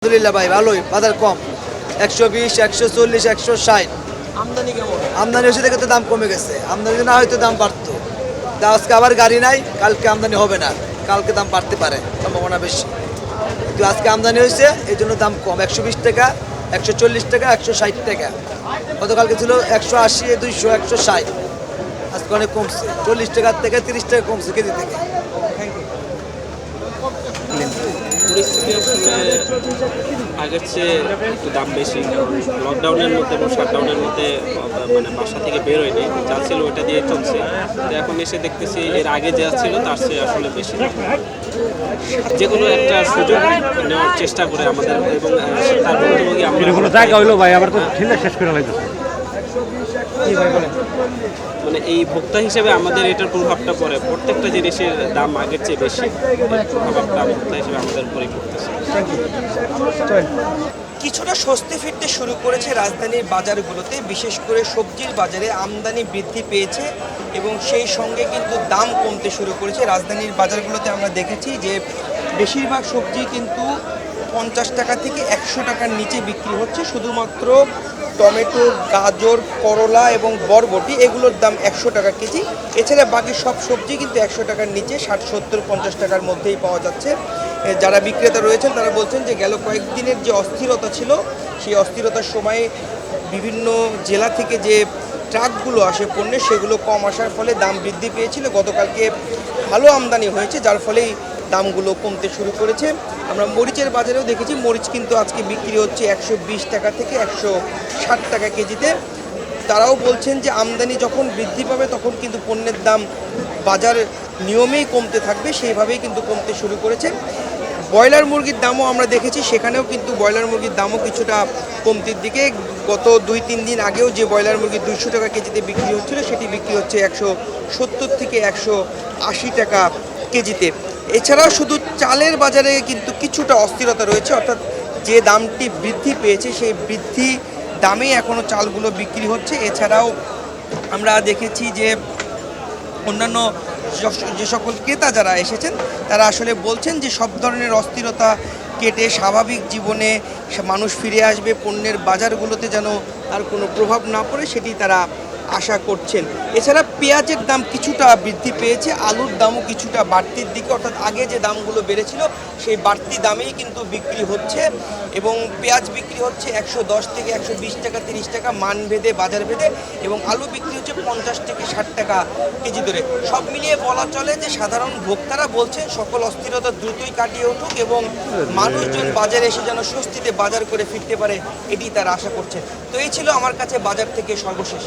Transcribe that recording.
আলহামদুলিল্লাহ ভাই ভালোই, বাজার কম। 120, 140, 160। আমদানি কেমন? আমদানি হয়েছে দেখে তো দাম কমে গেছে। আমদানি না হয়তো দাম বাড়তো। তা আজকে আবার গাড়ি নাই, কালকে আমদানি হবে না, কালকে দাম বাড়তে পারে, সম্ভাবনা বেশি। কিন্তু আজকে আমদানি হয়েছে এই জন্য দাম কম। 120 টাকা, 140 টাকা, 160 টাকা। গতকালকে ছিল 180, 200, 160। আজকে অনেক কমছে, 40 টাকার থেকে 30 টাকা কমছে কেজি থেকে। পরিস্থিতি আসলে আগের চেয়ে একটু দাম বেশি। লকডাউনের মধ্যে এবং শাটডাউনের মধ্যে মানে বাসা থেকে বের হয়নি, যা ছিল ওইটা দিয়ে চলছে। তো এখন এসে দেখতেছি এর আগে যা ছিল তার চেয়ে আসলে বেশি। যে কোনো একটা সুযোগ নেওয়ার চেষ্টা করে আমাদের এবং তার ভুক্তভোগী আমরা কোনো জায়গা হইলো ভাই, আবার তো ঠিকঠাক শেষ করে লাইতেছে। মানে এই ভোক্তা হিসেবে আমাদের এটার প্রভাবটা পড়ে। প্রত্যেকটা জিনিসের দাম আগের চেয়ে বেশি, এর প্রভাবটা ভোক্তা হিসেবে আমাদের উপরেই পড়তেছে। কিছুটা স্বস্তি ফিরতে শুরু করেছে রাজধানীর বাজারগুলোতে, বিশেষ করে সবজির বাজারে আমদানি বৃদ্ধি পেয়েছে এবং সেই সঙ্গে কিন্তু দাম কমতে শুরু করেছে। রাজধানীর বাজারগুলোতে আমরা দেখেছি যে বেশিরভাগ সবজি কিন্তু 50 টাকা থেকে 100 টাকার নিচে বিক্রি হচ্ছে। শুধুমাত্র টমেটো, গাজর, করলা এবং বরবটি এগুলোর দাম 100 টাকা কেজি। এছাড়া বাকি সব সবজি কিন্তু 100 টাকার নিচে 60, 70, 50 টাকার মধ্যেই পাওয়া যাচ্ছে। যারা বিক্রেতা রয়েছেন তারা বলছেন যে গেল কয়েকদিনের যে অস্থিরতা ছিল, সেই অস্থিরতার সময়ে বিভিন্ন জেলা থেকে যে ট্রাকগুলো আসে পণ্যের, সেগুলো কম আসার ফলে দাম বৃদ্ধি পেয়েছিল। গতকালকে ভালো আমদানি হয়েছে, যার ফলেই দামগুলো কমতে শুরু করেছে। আমরা মরিচের বাজারেও দেখেছি, মরিচ কিন্তু আজকে বিক্রি হচ্ছে 120 টাকা থেকে 160 টাকা কেজিতে। তারাও বলছেন যে আমদানি যখন বৃদ্ধি পাবে তখন কিন্তু পণ্যের দাম বাজার নিয়মেই কমতে থাকবে, সেইভাবেই কিন্তু কমতে শুরু করেছে। ব্রয়লার মুরগির দামও আমরা দেখেছি, সেখানেও কিন্তু ব্রয়লার মুরগির দামও কিছুটা কমতির দিকে। গত 2-3 দিন আগেও যে ব্রয়লার মুরগি 200 টাকা কেজিতে বিক্রি হচ্ছিল, সেটি বিক্রি হচ্ছে 170 থেকে 180 টাকা কেজিতে। এছাড়াও শুধু চালের বাজারে কিন্তু কিছুটা অস্থিরতা রয়েছে, অর্থাৎ যে দামটি বৃদ্ধি পেয়েছে সেই বৃদ্ধি দামেই এখনও চালগুলো বিক্রি হচ্ছে। এছাড়াও আমরা দেখেছি যে অন্যান্য যে সকল ক্রেতা যারা এসেছেন তারা আসলে বলছেন যে সব ধরনের অস্থিরতা কেটে স্বাভাবিক জীবনে মানুষ ফিরে আসবে, পণ্যের বাজারগুলোতে যেন আর কোনো প্রভাব না পড়ে সেটি তারা আশা করছেন। এছাড়া পেঁয়াজের দাম কিছুটা বৃদ্ধি পেয়েছে, আলুর দামও কিছুটা বাড়তির দিকে, অর্থাৎ আগে যে দামগুলো বেড়েছিল সেই বাড়তি দামেই কিন্তু বিক্রি হচ্ছে এবং পেঁয়াজ বিক্রি হচ্ছে 110 থেকে 120 টাকা, 30 টাকা মান ভেদে, বাজার ভেদে, এবং আলু বিক্রি হচ্ছে 50 থেকে 60 টাকা কেজি ধরে। সব মিলিয়ে বলা চলে যে সাধারণ ভোক্তারা বলছেন সকল অস্থিরতা দ্রুতই কাটিয়ে উঠুক এবং মানুষজন বাজারে এসে যেন স্বস্তিতে বাজার করে ফিরতে পারে, এটি তারা আশা করছে। তো এই ছিল আমার কাছে বাজার থেকে সর্বশেষ।